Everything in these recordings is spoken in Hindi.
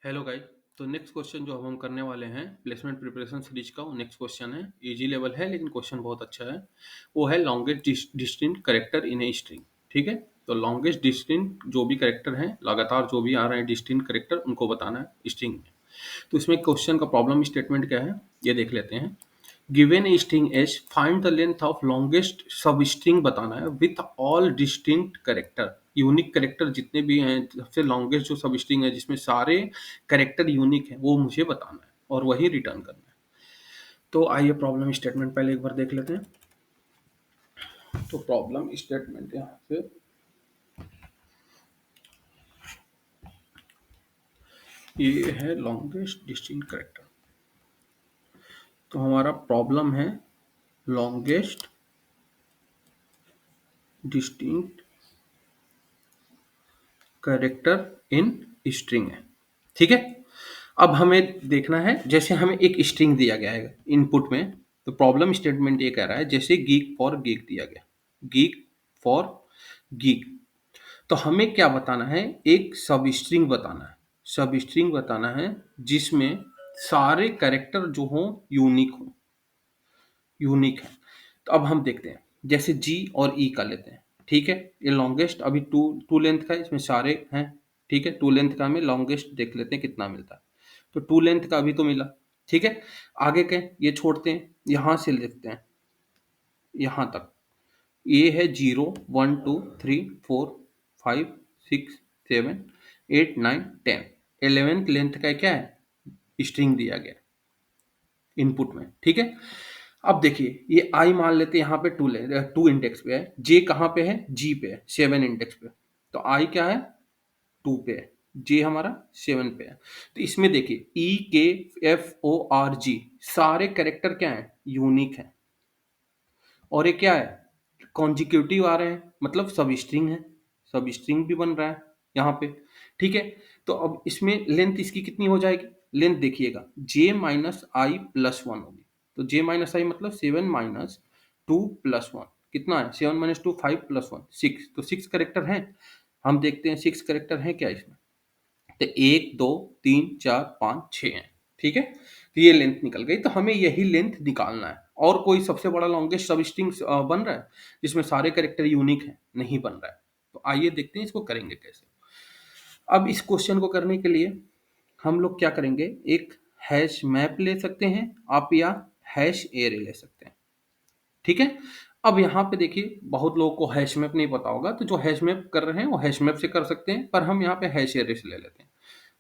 Hello guys. तो नेक्स्ट क्वेश्चन जो अब हम करने वाले हैं प्लेसमेंट प्रिपरेशन सीरीज का, वो नेक्स्ट क्वेश्चन है। इजी लेवल है लेकिन क्वेश्चन बहुत अच्छा है। वो है longest distinct character in a string. ठीक है, तो लॉन्गेस्ट डिस्टिंक्ट जो भी कैरेक्टर हैं, लगातार जो भी आ रहे हैं डिस्टिंक्ट कैरेक्टर, उनको बताना है स्ट्रिंग में। तो इसमें क्वेश्चन का प्रॉब्लम स्टेटमेंट क्या है ये देख लेते हैं। Given a string S, find the length of longest सब स्ट्रिंग बताना है with all distinct character. Unique character जितने भी हैं, सबसे लॉन्गेस्ट जो सब स्ट्रिंग है जिसमें सारे कैरेक्टर यूनिक है, वो मुझे बताना है और वही रिटर्न करना है। तो आइए प्रॉब्लम स्टेटमेंट पहले एक बार देख लेते हैं। तो प्रॉब्लम स्टेटमेंट यहाँ से ये है लॉन्गेस्ट डिस्टिंक्ट कैरेक्टर। तो हमारा प्रॉब्लम है longest distinct character in string है। ठीक है, अब हमें देखना है, जैसे हमें एक स्ट्रिंग दिया गया है इनपुट में। तो प्रॉब्लम स्टेटमेंट ये कह रहा है जैसे गीक फॉर गीक दिया गया, गीक फॉर गीक। तो हमें क्या बताना है, एक सब स्ट्रिंग बताना है। सब स्ट्रिंग बताना है जिसमें सारे कैरेक्टर जो हों यूनिक हों, यूनिक है। तो अब हम देखते हैं, जैसे जी और ई का लेते हैं। ठीक है, ये लॉन्गेस्ट अभी टू टू लेंथ का है, इसमें सारे हैं। ठीक है, टू लेंथ का हमें लॉन्गेस्ट देख लेते हैं कितना मिलता है। तो टू लेंथ का अभी तो मिला। ठीक है, आगे के ये छोड़ते हैं, यहां से लिखते हैं यहां तक। ये है 0 1 2 3 4 5 6 7 8 9 10। 11th लेंथ का क्या है, स्ट्रिंग दिया गया इनपुट में। ठीक है, अब देखिए ये आई मान लेते हैं, यहाँ पे टू इंडेक्स पे है, जे कहाँ पे है, जी पे है, 7 इंडेक्स पे। तो आई क्या है, 2 पे है, जे हमारा 7 पे है। तो इसमें देखिए ई के एफ ओ आर जी सारे कैरेक्टर क्या है, यूनिक है। और ये क्या है, कॉन्जिक्यूटिव आ रहे हैं, मतलब सब स्ट्रिंग है, सब स्ट्रिंग भी बन रहा है यहाँ पे। ठीक है, तो अब इसमें लेंथ इसकी कितनी हो जाएगी, लेंथ देखिएगा j माइनस आई प्लस वन होगी। तो j माइनस आई मतलब 7 - 2 + 1 कितना है, 7 - 2 5 + 1 6। तो 6 करेक्टर हैं, हम देखते हैं 6 करेक्टर हैं क्या इसमें। तो 1 2 3 4 5 6 है। ठीक है, तो ये लेंथ निकल गई। तो हमें यही लेंथ निकालना है। और कोई सबसे बड़ा लॉन्गेस्ट सब स्ट्रिंग बन रहा है जिसमें सारे कैरेक्टर यूनिक है, नहीं बन रहा है। तो आइए देखते हैं इसको करेंगे कैसे। अब इस क्वेश्चन को करने के लिए हम लोग क्या करेंगे, एक हैश मैप ले सकते हैं आप, या हैश एरे ले सकते हैं। ठीक है, अब यहाँ पे देखिए बहुत लोगों को हैश मैप नहीं पता होगा, तो जो हैश मैप कर रहे हैं वो हैश मैप से कर सकते हैं, पर हम यहाँ पे हैश एरे से ले लेते हैं।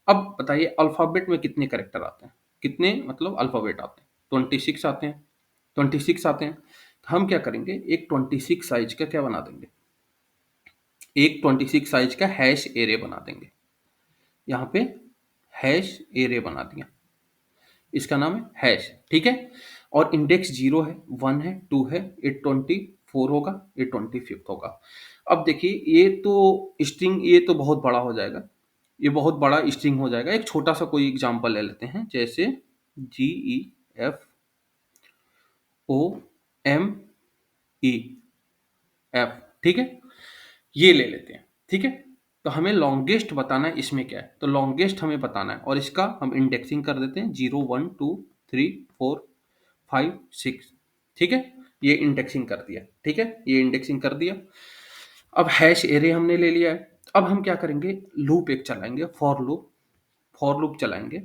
अब बताइए अल्फाबेट में कितने करेक्टर आते हैं, कितने मतलब अल्फाबेट आते हैं, 26 आते हैं। 26 आते हैं, तो हम क्या करेंगे, एक 26 साइज का क्या बना देंगे, एक 26 साइज का हैश एरे बना देंगे। यहाँ पे हैश एरे बना दिया, इसका नाम है हैश। ठीक है, और इंडेक्स 0 है, 1 है, 2 है, ये 24 होगा, ये 25 होगा। अब देखिए ये तो स्ट्रिंग, ये तो बहुत बड़ा हो जाएगा, ये बहुत बड़ा स्ट्रिंग हो जाएगा। एक छोटा सा कोई एग्जांपल ले लेते हैं, जैसे GEFOMEF। ठीक है, ये ले लेते हैं। ठीक है, तो हमें लॉन्गेस्ट बताना है, इसमें क्या है, तो लॉन्गेस्ट हमें बताना है, और इसका हम इंडेक्सिंग कर देते हैं 0 1 2 3 4 5 6। ठीक है, ये इंडेक्सिंग कर दिया। ठीक है, ये इंडेक्सिंग कर दिया। अब हैश एरे हमने ले लिया है। अब हम क्या करेंगे, लूप एक चलाएंगे, फॉर लूप। फॉर लूप चलाएंगे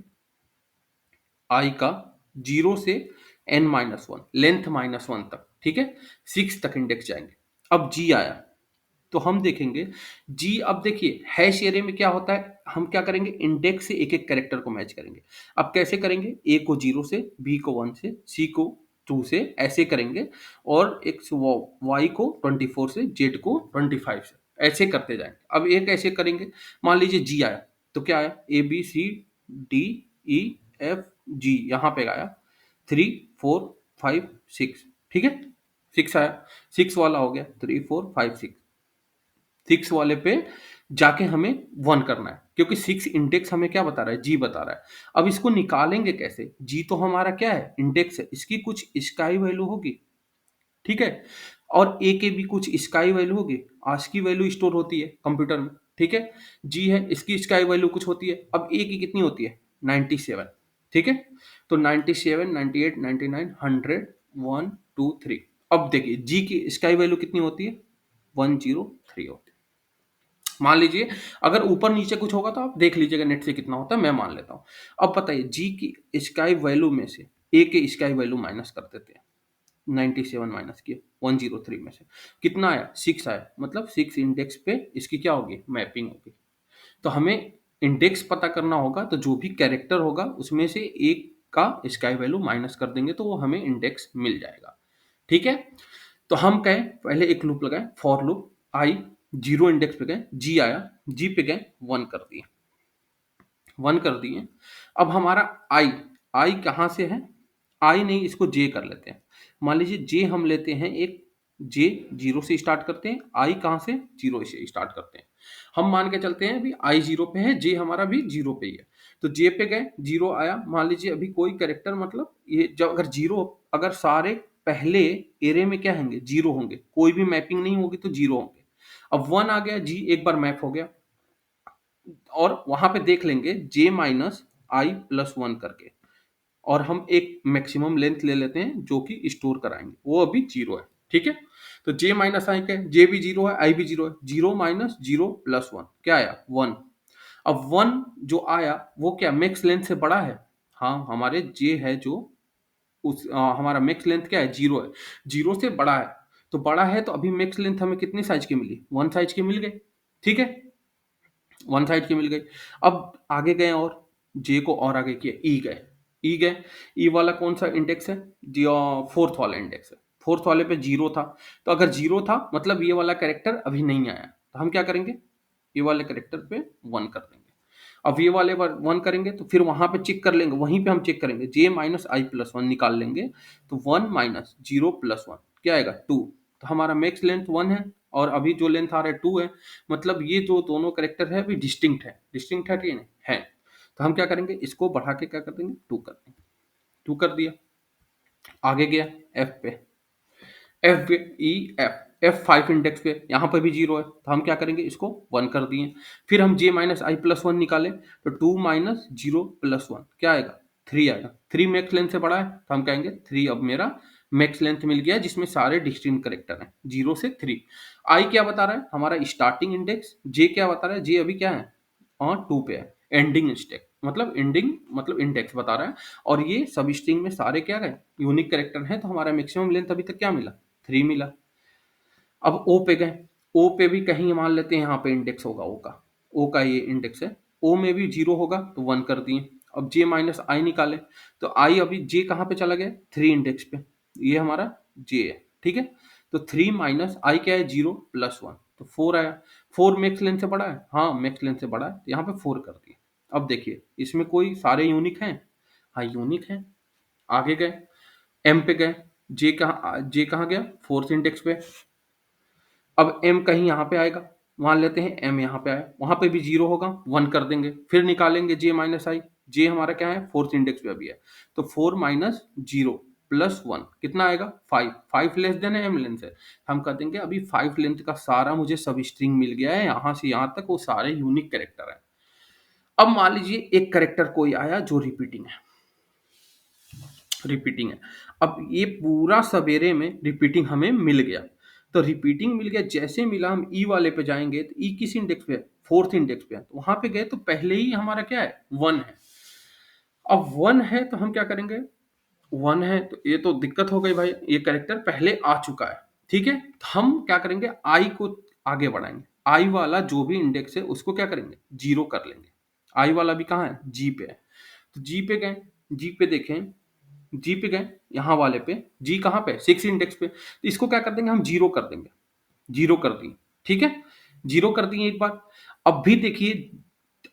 आई का 0 से n-1 लेंथ -1 तक। ठीक है, 6 तक इंडेक्स जाएंगे। अब जी आया, तो हम देखेंगे जी। अब देखिए हैश एरे में क्या होता है, हम क्या करेंगे, इंडेक्स से एक एक कैरेक्टर को मैच करेंगे। अब कैसे करेंगे, ए को 0 से, बी को 1 से, सी को 2 से, ऐसे करेंगे। और एक्स वाई को 24 से, जेड को 25 से, ऐसे करते जाएंगे। अब एक ऐसे करेंगे, मान लीजिए जी आया, तो क्या आया, A B C D E F G, यहाँ पे आया 3 4 5 6। ठीक है, 6 आया, 6 वाला हो गया, 3 4 5 6। 6 वाले पे जाके हमें 1 करना है, क्योंकि 6 इंडेक्स हमें क्या बता रहा है, जी बता रहा है। अब इसको निकालेंगे कैसे, जी तो हमारा क्या है, इंडेक्स है, इसकी कुछ स्काई वैल्यू होगी। ठीक है, और ए के भी कुछ स्काई वैल्यू होगी, आज की वैल्यू स्टोर होती है कंप्यूटर में। ठीक है। जी है, इसकी स्काई वैल्यू कुछ होती है। अब ए की कितनी होती है? 97, ठीक है। तो 97, 98, 99, 100, 1, 2, 3। अब देखिए जी की स्काई वैल्यू कितनी होती है? 103 होती है। मान लीजिए अगर ऊपर नीचे कुछ होगा तो आप देख लीजिएगा नेट से कितना होता है, मैं मान लेता हूँ। अब बताइए जी की स्काई वैल्यू में से ए के स्काई वैल्यू माइनस कर देते हैं। 97 माइनस किए 103 में से कितना आया? 6 आया। मतलब 6 इंडेक्स पे इसकी क्या होगी? मैपिंग होगी। तो हमें इंडेक्स पता करना होगा, तो जो भी कैरेक्टर होगा उसमें से एक का स्काई वैल्यू माइनस कर देंगे तो वो हमें इंडेक्स मिल जाएगा। ठीक है। तो हम कहें पहले एक लूप लगाए, फॉर लूप आई 0 इंडेक्स पे गए, जी आया, जी पे गए 1 कर दिए, 1 कर दिए। अब हमारा आई, आई कहाँ से है? आई नहीं, इसको जे कर लेते हैं। मान लीजिए जे हम लेते हैं एक, जे 0 से स्टार्ट करते हैं, आई कहाँ से? 0 से स्टार्ट करते हैं। हम मान के चलते हैं अभी आई 0 पे है, जे हमारा भी 0 पे ही है। तो जे पे गए, 0 आया। मान लीजिए अभी कोई कैरेक्टर, मतलब ये जब अगर 0, अगर सारे पहले एरे में क्या होंगे? 0 होंगे, कोई भी मैपिंग नहीं होगी तो 0 होंगे। अब 1 आ गया, जी एक बार मैप हो गया, और वहां पे देख लेंगे जे माइनस आई प्लस 1 करके, और हम एक मैक्सिमम लेंथ ले लेते हैं जो कि स्टोर कराएंगे, वो अभी 0 है। ठीक है। तो जे माइनस आई क्या है? जे भी 0 है, आई भी 0 है। 0 माइनस 0 प्लस 1 क्या आया? 1। अब 1 जो आया वो क्या मैक्स लेंथ से बड़ा है? हाँ, हमारे जे है जो हमारा मैक्स लेंथ क्या है? 0 है, 0 से बड़ा है। तो बड़ा है तो अभी मैक्स लेंथ हमें कितने साइज की मिली? 1 साइज की मिल गई। ठीक है, 1 साइड की मिल गई। अब आगे गए और जे को और आगे किया, ई गए, ई गए। ई वाला कौन सा इंडेक्स है? जी, फोर्थ वाला इंडेक्स है। फोर्थ वाले पे 0 था, तो अगर 0 था मतलब ये वाला कैरेक्टर अभी नहीं आया, तो हम क्या करेंगे? ये वाले कैरेक्टर पे 1 कर देंगे। अब ये वाले पर 1 करेंगे तो फिर वहां पे चेक कर लेंगे, वहीं पे हम चेक करेंगे, जे माइनस आई प्लस 1 निकाल लेंगे। तो 1 माइनस 0 प्लस 1 क्या आएगा? 2। तो हमारा मैक्स लेंथ 1 है, और अभी जो लेंथ आ रहा है 2 है। मतलब ये जो दोनों कैरेक्टर है अभी डिस्टिंक्ट है, डिस्टिंक्ट है कि नहीं है। तो हम क्या करेंगे? इसको बढ़ा के क्या कर देंगे? 2 कर देंगे। 2 कर दिया। आगे गया एफ पे, F E F F 5 index पे, यहाँ पे भी 0 है, तो हम क्या करेंगे? इसको 1 कर दिए। फिर हम जे माइनस आई प्लस 1 निकाले, तो 2 माइनस 0 प्लस 1 क्या आएगा? 3 आएगा। 3 मैक्स लेंथ से बड़ा है, तो हम कहेंगे 3 अब मेरा मैक्स लेंथ मिल गया, जिसमें सारे डिस्टिंक्ट करेक्टर हैं 0 से 3। आई क्या बता रहा है? हमारा स्टार्टिंग इंडेक्स। जे क्या बता रहा है? जे अभी क्या है? और 2 पे है। एंडिंग स्टेक मतलब एंडिंग मतलब इंडेक्स बता रहा है। और ये सब स्ट्रिंग में सारे क्या है? यूनिक कैरेक्टर हैं, तो हमारा मैक्सिमम लेंथ अभी तक क्या मिला? 3 मिला। अब ओ पे गए, ओ पे भी कहीं मान लेते हैं यहाँ पे इंडेक्स होगा ओ का, ओ का ये इंडेक्स है। ओ में भी 0 होगा तो 1 कर दिए। अब जे माइनस आई निकाले, तो आई अभी जे कहाँ पे चला गया? 3 इंडेक्स पे, ये हमारा जे है। ठीक है। तो 3 माइनस आई क्या है? 0 प्लस 1, तो 4 आया। 4 मैक्स लेंथ से बड़ा है, हाँ मैक्स लेंथ से बड़ा है, तो यहाँ पे 4 कर दिए। अब देखिए इसमें कोई सारे यूनिक हैं? हाँ यूनिक हैं। आगे गए, एम पे गए, जे कहाँ गया? फोर्थ इंडेक्स पे। अब m कहीं यहाँ पे आएगा, मान लेते हैं m यहाँ पे आया, वहां पे भी 0 होगा, 1 कर देंगे। फिर निकालेंगे j माइनस आई, j हमारा क्या है? फोर्थ इंडेक्स पे अभी है, तो 4 माइनस 0 प्लस 1 कितना आएगा? 5। 5 लेस देन है m लेंथ है, हम कर देंगे अभी 5 लेंथ का सारा मुझे सब स्ट्रिंग मिल गया है, यहाँ से यहाँ तक वो सारे यूनिक कैरेक्टर है। अब मान लीजिए एक कैरेक्टर कोई आया जो रिपीटिंग है, रिपीटिंग है। अब ये पूरा सवेरे में रिपीटिंग हमें मिल गया, तो रिपीटिंग मिल गया, जैसे मिला हम ई वाले पे जाएंगे, तो ई किस इंडेक्स पे है? फोर्थ इंडेक्स पे है, तो वहां पे गए तो पहले ही हमारा क्या है? 1 है। अब 1 है तो हम क्या करेंगे? 1 है तो ये तो दिक्कत हो गई भाई, ये कैरेक्टर पहले आ चुका है। ठीक है, तो हम क्या करेंगे? आई को आगे बढ़ाएंगे, आई वाला जो भी इंडेक्स है उसको क्या करेंगे? 0 कर लेंगे। आई वाला भी कहाँ है? जी पे है, तो जी पे गए, जी पे देखें, जी पे गए, यहाँ वाले पे, जी कहाँ पे? 6 इंडेक्स पे, तो इसको क्या कर देंगे? हम 0 कर देंगे। 0 कर दिए। ठीक है, 0 कर दिए एक बार। अब भी देखिए,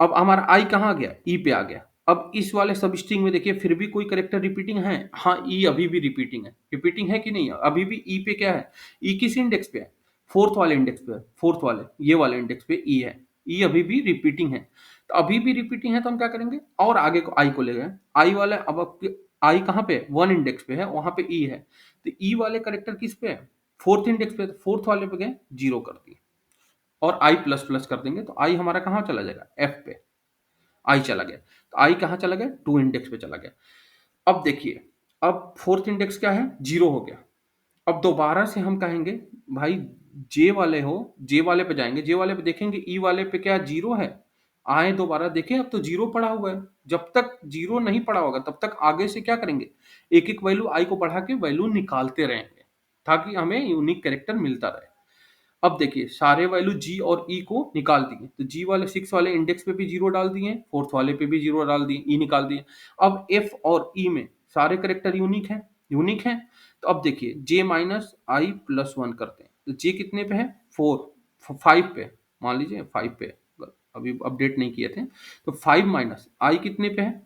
अब हमारा आई कहाँ गया? ई पे आ गया। अब इस वाले सब स्ट्रिंग में देखिए फिर भी कोई करेक्टर रिपीटिंग है? हाँ, ई अभी भी रिपीटिंग है। रिपीटिंग है कि नहीं है? अभी भी ई पे क्या है? ई किस इंडेक्स पे है? फोर्थ वाले इंडेक्स पे है, फोर्थ वाले ये वाले इंडेक्स पे ई है। ई अभी भी रिपीटिंग है, तो अभी भी रिपीटिंग है तो हम क्या करेंगे? और आगे को आई को ले गए, आई वाले अब आई कहाँ पे? 1 इंडेक्स पे है, वहां पे ई है, तो ई वाले करेक्टर किस पे है? फोर्थ इंडेक्स पे, तो फोर्थ वाले पे गए 0 कर दिए। और i प्लस प्लस कर देंगे तो i हमारा कहाँ चला जाएगा, f पे i चला गया। तो i कहाँ चला गया, 2 इंडेक्स पे चला गया। अब देखिए, अब फोर्थ इंडेक्स क्या है, 0 हो गया। अब दोबारा से हम कहेंगे भाई जे वाले हो, जे वाले पे जाएंगे, जे वाले पे देखेंगे ई वाले पे क्या 0 है, आए दोबारा देखें अब तो 0 पड़ा हुआ है। जब तक 0 नहीं पड़ा होगा तब तक आगे से क्या करेंगे, एक एक वैल्यू आई को बढ़ा के वैल्यू निकालते रहेंगे ताकि हमें यूनिक कैरेक्टर मिलता रहे। अब देखिए सारे वैल्यू जी और ई को निकाल दिए, तो जी वाले 6 वाले इंडेक्स पे भी 0 डाल दिए, फोर्थ वाले पे भी 0 डाल दिए, ई निकाल दिए। अब एफ और ई में सारे कैरेक्टर यूनिक है। तो अब देखिए जे माइनस आई प्लस 1 करते हैं, तो जे कितने पे है, 5 पे, मान लीजिए 5 पे, अभी अपडेट नहीं किए थे। तो 5 माइनस आई कितने पे है,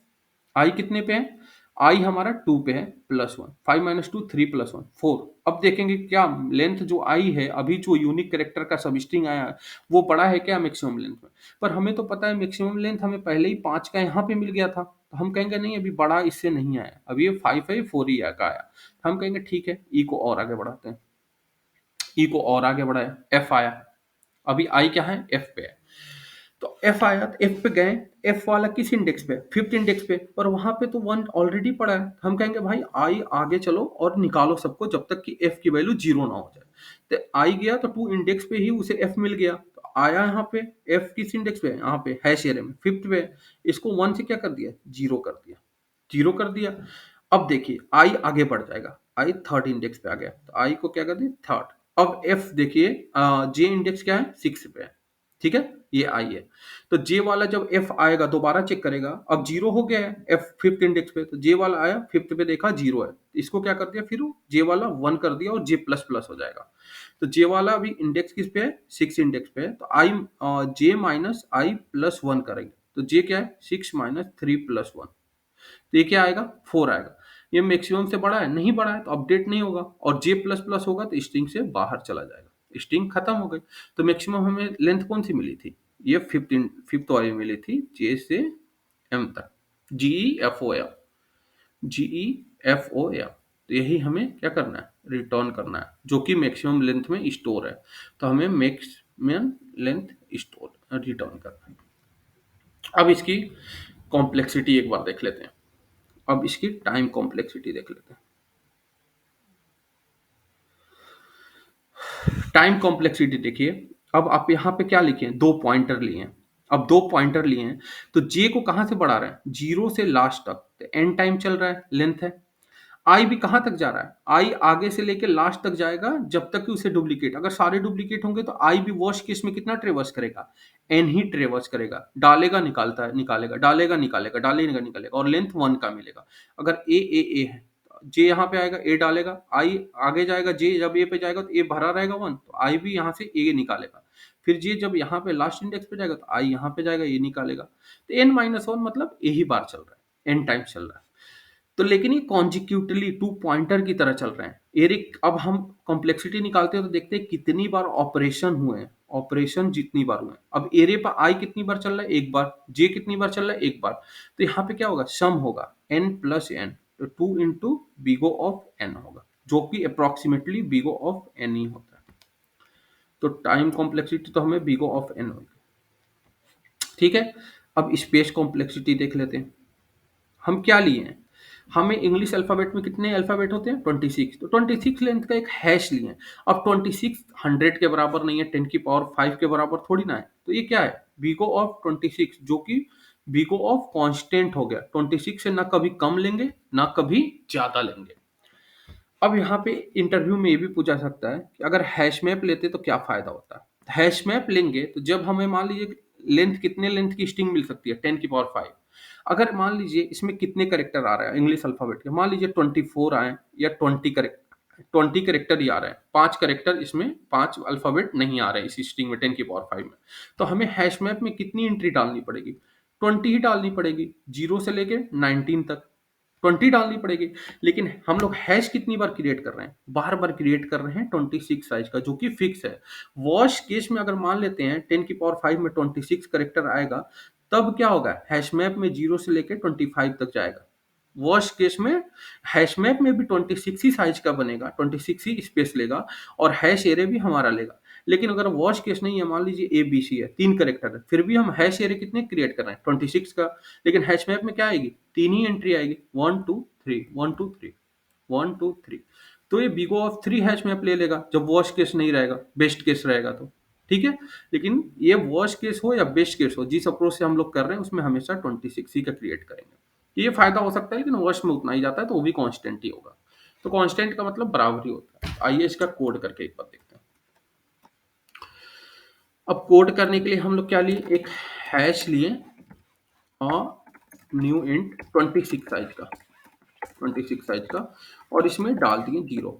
आई कितने पे है, आई हमारा 2 पे है प्लस 1, 5 माइनस 2 3 प्लस 1 4। अब देखेंगे क्या लेंथ जो आई है, अभी जो यूनिक कैरेक्टर का सब स्ट्रिंग आया है वो बड़ा है क्या मैक्सिमम लेंथ में, पर हमें तो पता है मैक्सिमम लेंथ हमें पहले ही 5 का यहाँ पे मिल गया था, तो हम कहेंगे नहीं अभी बड़ा इससे नहीं आया, अभी ये 5 है, 4 ही का आया। हम कहेंगे ठीक है ई को और आगे बढ़ाते हैं, ई को और आगे बढ़ाया, एफ आया, अभी आई क्या है, एफ पे है। तो एफ आया, तो एफ पे गए, एफ वाला किस इंडेक्स पे, फिफ्थ इंडेक्स पे, पर वहां पे तो 1 ऑलरेडी पड़ा है। हम कहेंगे भाई आई आगे चलो और निकालो सबको जब तक कि एफ की वैल्यू 0 ना हो जाए। तो आई गया तो 2 इंडेक्स पे ही उसे एफ मिल गया, तो आया यहाँ पे एफ किस इंडेक्स पे है, यहाँ पे हैश एरे में फिफ्थ पे, इसको 1 से क्या कर दिया, 0 कर दिया, 0 कर दिया। अब देखिए आई आगे बढ़ जाएगा, आई थर्ड इंडेक्स पे आ गया, तो आई को क्या कर दिया, थर्ड। अब एफ देखिए जे इंडेक्स क्या है, 6 पे है, ठीक है, ये आई है। तो जे वाला जब एफ आएगा दोबारा चेक करेगा, अब 0 हो गया है एफ फिफ्थ इंडेक्स पे, तो जे वाला आया फिफ्थ पे देखा 0 है, तो इसको क्या कर दिया, फिर जे वाला 1 कर दिया और जे प्लस प्लस हो जाएगा। तो जे वाला अभी इंडेक्स किस पे है, 6 इंडेक्स पे है, तो आई जे माइनस आई प्लस 1 करेंगे, तो जे क्या है, 6 माइनस 3 प्लस 1, तो ये क्या आएगा, 4 आएगा। ये मैक्सिमम से बड़ा है, नहीं बड़ा है तो अपडेट नहीं होगा, और जे प्लस प्लस होगा तो स्ट्रिंग से बाहर चला जाएगा, स्ट्रिंग खत्म हो गई। तो मैक्सिमम हमें लेंथ कौन सी मिली थी, ये फिफ्थ वाली मिली थी, जे से एम तक, जीई एफ ओ एम, तो यही हमें क्या करना है, रिटर्न करना है, जो कि मैक्सिमम लेंथ में स्टोर है। तो हमें मैक्सिमम लेंथ स्टोर रिटर्न करना है। अब इसकी कॉम्प्लेक्सिटी एक बार देख लेते हैं, अब इसकी टाइम कॉम्प्लेक्सिटी देख लेते हैं। टाइम कॉम्प्लेक्सिटी देखिए, अब आप यहाँ पे क्या लिखे हैं, 2 पॉइंटर लिए हैं। अब 2 पॉइंटर लिए हैं तो जे को कहाँ से बढ़ा रहे हैं, 0 से लास्ट तक, तो एन टाइम चल रहा है, लेंथ है। आई भी कहाँ तक जा रहा है, आई आगे से लेके लास्ट तक जाएगा जब तक कि उसे डुप्लीकेट, अगर सारे डुप्लीकेट होंगे तो आई भी वर्स्ट केस में कितना ट्रेवर्स करेगा, एन ही ट्रेवर्स करेगा, डालेगा निकालता है, निकालेगा, डालेगा निकालेगा, डालेगा निकालेगा, और लेंथ 1 का मिलेगा। अगर ए है, जे यहाँ पे आएगा, ए डालेगा, आई आगे जाएगा, जे जब ए पे जाएगा तो ए भरा रहेगा 1, तो आई भी यहाँ से ए निकालेगा। फिर जे जब यहाँ पे लास्ट इंडेक्स पे जाएगा तो आई यहाँ पे जाएगा, ए निकालेगा। तो एन माइनस 1 मतलब ए ही बार चल रहा है, एन टाइम चल रहा है। तो लेकिन ये कॉन्जिक्यूटिवली 2 पॉइंटर की तरह चल रहे हैं। एरिक अब हम कॉम्प्लेक्सिटी निकालते हैं तो देखते हैं कितनी बार ऑपरेशन हुए हैं, ऑपरेशन जितनी बार हुए हैं। अब एरे पर आई कितनी बार चल रहा है, एक बार, जे कितनी बार चल रहा है, एक बार। तो यहाँ पे क्या होगा, सम होगा एन प्लस एन, तो 2 इंटू बीगो ऑफ एन होगा, जो कि अप्रोक्सीमेटली बीगो ऑफ एन ही होता है। तो टाइम कॉम्प्लेक्सिटी तो हमें बीगो ऑफ एन होगी, ठीक है। अब स्पेस कॉम्प्लेक्सिटी देख लेते हैं। हम क्या लिए हैं, हमें इंग्लिश अल्फाबेट में कितने अल्फाबेट होते हैं, 26, तो 26 लेंथ का एक हैश लिए हैं। अब 26 100 के बराबर नहीं है, 10 की पावर 5 के बराबर थोड़ी ना है, तो ये क्या है, बीगो ऑफ 26, जो कि बीगो ऑफ कांस्टेंट हो गया, 26 से ना कभी कम लेंगे ना कभी ज्यादा लेंगे। अब यहाँ पे इंटरव्यू में ये भी पूछा सकता है कि अगर हैश मैप लेते तो क्या फायदा होता है। हैश मैप लेंगे तो जब हमें मान लीजिए लेंथ, कितने लेंथ की स्ट्रिंग मिल सकती है, 10 की पावर 5। अगर मान लीजिए इसमें कितने करेक्टर आ रहे हैं इंग्लिश अल्फाबेट के, मान लीजिए 24 आए या 20 करेक्टर ही आ रहे हैं, 5 करेक्टर इसमें, 5 अल्फाबेट नहीं आ रहे हैं इस स्ट्रिंग में 10 की पावर 5 में, तो हमें हैश मैप में कितनी एंट्री डालनी पड़ेगी, 20 ही डालनी पड़ेगी, 0 से लेके 19 तक 20 डालनी पड़ेगी। लेकिन हम लोग हैश कितनी बार क्रिएट कर रहे हैं, बार बार क्रिएट कर रहे हैं 26 साइज का, जो कि फिक्स है। वॉश केस में अगर मान लेते हैं 10 की पावर 5 में 26 करेक्टर आएगा, तब क्या होगा, हैश मैप में 0 से लेकर 25 तक जाएगा। वॉश केस में हैश मैप में भी 26 ही साइज का बनेगा, 26 ही स्पेस लेगा, और हैश एरे भी हमारा लेगा। लेकिन अगर वर्स्ट केस नहीं है, मान लीजिए ए बी सी है, 3 कैरेक्टर है, फिर भी हम हैश एरे कितने क्रिएट कर रहे हैं 26 का, लेकिन हैश मैप में क्या आएगी, 3 ही एंट्री आएगी, 1 2 3 1 2 3 1 2 3। तो ये big O of 3 hash map ले लेगा जब वर्स्ट केस नहीं रहेगा, बेस्ट केस रहेगा तो, ठीक है। लेकिन ये वर्स्ट केस हो या बेस्ट केस हो, जिस अप्रोच से हम लोग कर रहे हैं उसमें हमेशा 26 ही का क्रिएट करेंगे। ये फायदा हो सकता है, लेकिन वर्स्ट में उतना ही जाता है, तो वो भी कांस्टेंट ही होगा। तो कांस्टेंट का मतलब बराबरी होता है। आइए इसका कोड करके एक बार देखते हैं। अब कोड करने के लिए हम लोग क्या लिए, एक हैश लिए और न्यू इंट 26 साइज का, 26 साइज का, और इसमें डाल दिए 0।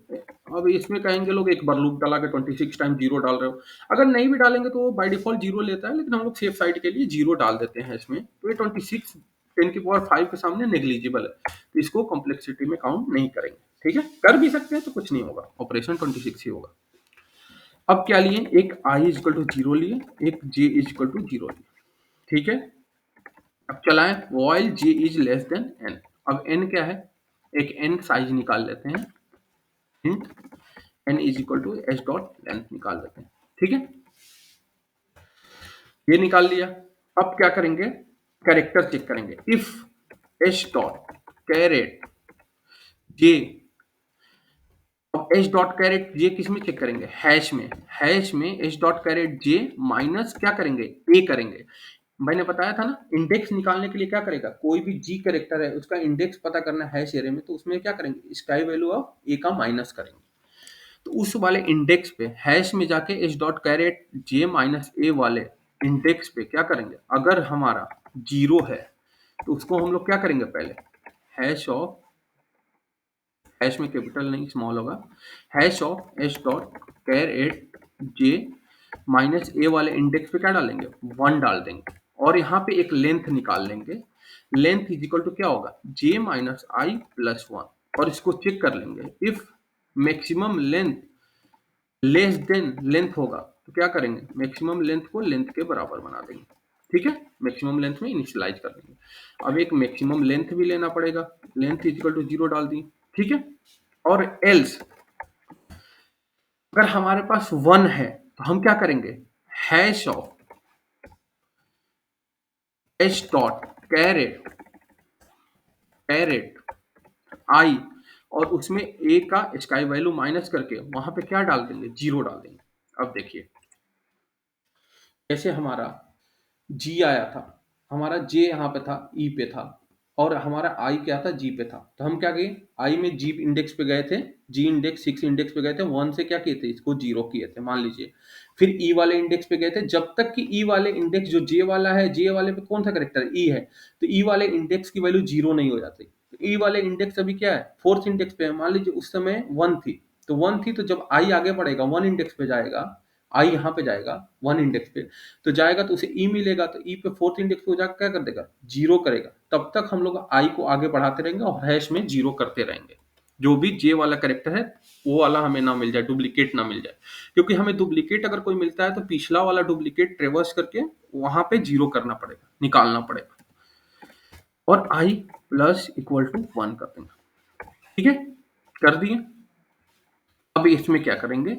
अब इसमें कहेंगे लोग एक बार लूप डाला के 26 टाइम 0 डाल रहे हो, अगर नहीं भी डालेंगे तो बाय डिफॉल्ट 0 लेता है, लेकिन हम लोग सेफ साइड के लिए 0 डाल देते हैं इसमें। तो ये 26 10 की पावर 5 के सामने नेग्लिजिबल है, तो इसको कॉम्प्लेक्सिटी में काउंट नहीं करेंगे, ठीक है। कर भी सकते हैं तो कुछ नहीं होगा, ऑपरेशन 26 ही होगा। अब क्या लिए, एक i इक्वल टू 0 लिए, एक j इक्वल टू 0 लिए, ठीक है। अब चलाएं while j is less than n। अब n क्या है, एक n साइज निकाल लेते हैं, int n is equal to h dot length निकाल लेते हैं, ठीक है। ये निकाल लिया। अब क्या करेंगे, कैरेक्टर चेक करेंगे, if h dot caret j। अब h डॉट कैरेट j किस में चेक करेंगे, हैश में, हैश में h dot caret j minus क्या करेंगे, a करेंगे। मैंने बताया था ना, इंडेक्स निकालने के लिए क्या करेगा, कोई भी जी कैरेक्टर है उसका इंडेक्स पता करना है हैश एरे में, तो उसमें क्या करेंगे, स्काई वैल्यू ऑफ ए का माइनस करेंगे। तो उस वाले इंडेक्स पे हैश में जाके H dot caret J minus A वाले इंडेक्स पे क्या करेंगे, अगर हमारा 0 है तो उसको हम लोग क्या करेंगे, पहले हैश ऑफ, हैश में कैपिटल नहीं स्मॉल होगा, hash of H dot caret J minus A वाले इंडेक्स पे क्या डालेंगे, 1 डाल देंगे, और यहाँ पे एक लेंथ निकाल लेंगे। लेंथ इज इक्वल टू क्या होगा, j माइनस आई प्लस 1, और इसको चेक कर लेंगे। If maximum length less than length होगा तो क्या करेंगे, मैक्सिमम लेंथ को लेंथ के बराबर बना देंगे, ठीक है। मैक्सिमम लेंथ में इनिशियलाइज कर देंगे। अब एक मैक्सिमम लेंथ भी लेना पड़ेगा, लेंथ इज इक्वल टू 0 डाल दी, ठीक है। और एल्स अगर हमारे पास 1 है तो हम क्या करेंगे, hash of H dot caret caret I, और उसमें ए का स्काई वैल्यू माइनस करके वहां पे क्या डाल देंगे, 0 डाल देंगे। अब देखिए जैसे हमारा जी आया था, हमारा जे यहाँ पे था, ई पे था, और हमारा आई क्या था, जी पे था। तो हम क्या किए, आई में जी इंडेक्स पे गए थे, जी इंडेक्स 6 इंडेक्स पे गए थे, 1 से क्या किए थे, इसको 0 किए थे मान लीजिए। फिर ई वाले इंडेक्स पे गए थे, जब तक कि ई वाले इंडेक्स जो जे वाला है, जे वाले पे कौन सा करेक्टर ई है, तो ई वाले इंडेक्स की वैल्यू 0 नहीं हो जाती। तो ई वाले इंडेक्स अभी क्या है, 4th इंडेक्स पे है, मान लीजिए उस समय 1 थी, तो 1 थी, तो जब आई आगे बढ़ेगा 1 इंडेक्स पे जाएगा, आई यहाँ पे जाएगा 1 इंडेक्स पे, तो जाएगा तो उसे ई मिलेगा, तो ई पे 4th इंडेक्स पे जाकर क्या कर देगा, 0 करेगा। तब तक हम लोग आई को आगे बढ़ाते रहेंगे और हैश में 0 करते रहेंगे। जो भी जे वाला कैरेक्टर है वो वाला हमें ना मिल जाए, डुप्लीकेट ना मिल जाए, क्योंकि हमें डुप्लीकेट अगर कोई मिलता है तो पिछला वाला डुप्लीकेट ट्रेवर्स करके वहां पे 0 करना पड़ेगा, निकालना पड़ेगा, और आई प्लस इक्वल टू 1 कर देंगे, ठीक है। कर दिए। अब इसमें क्या करेंगे,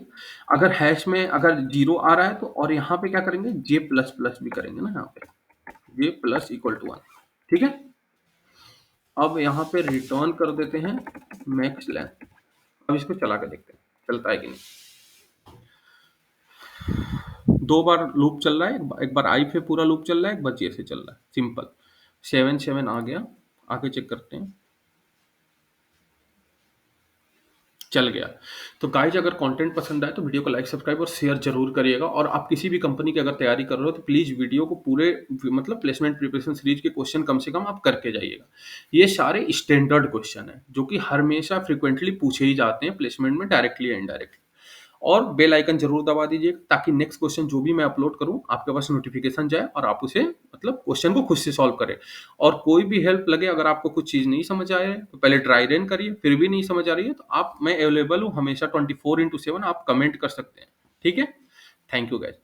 अगर हैश में अगर 0 आ रहा है तो, और यहाँ पे क्या करेंगे, जे प्लस प्लस भी करेंगे ना, यहाँ पे जे प्लस इक्वल टू 1, ठीक है। अब यहाँ पे रिटर्न कर देते हैं मैक्स लेंथ। अब इसको चला के देखते हैं चलता है कि नहीं। 2 बार लूप चल रहा है, एक बार आई पे पूरा लूप चल रहा है, एक बार जे से चल रहा है, सिंपल। 7 7 आ गया, आगे चेक करते हैं, चल गया। तो गाइज अगर कंटेंट पसंद आए तो वीडियो को लाइक सब्सक्राइब और शेयर जरूर करिएगा, और आप किसी भी कंपनी की अगर तैयारी कर रहे हो तो प्लीज वीडियो को पूरे मतलब प्लेसमेंट प्रिपरेशन सीरीज के क्वेश्चन कम से कम आप करके जाइएगा। ये सारे स्टैंडर्ड क्वेश्चन है जो कि हमेशा फ्रिक्वेंटली पूछे ही जाते हैं प्लेसमेंट में, डायरेक्टली या इनडायरेक्टली। और बेल आइकन जरूर दबा दीजिए ताकि नेक्स्ट क्वेश्चन जो भी मैं अपलोड करूं आपके पास नोटिफिकेशन जाए और आप उसे मतलब क्वेश्चन को खुद से सॉल्व करें। और कोई भी हेल्प लगे, अगर आपको कुछ चीज नहीं समझ आए तो पहले ट्राई रन करिए, फिर भी नहीं समझ आ रही है तो आप, मैं अवेलेबल हूँ हमेशा 24/7, आप कमेंट कर सकते हैं, ठीक है। Thank you guys.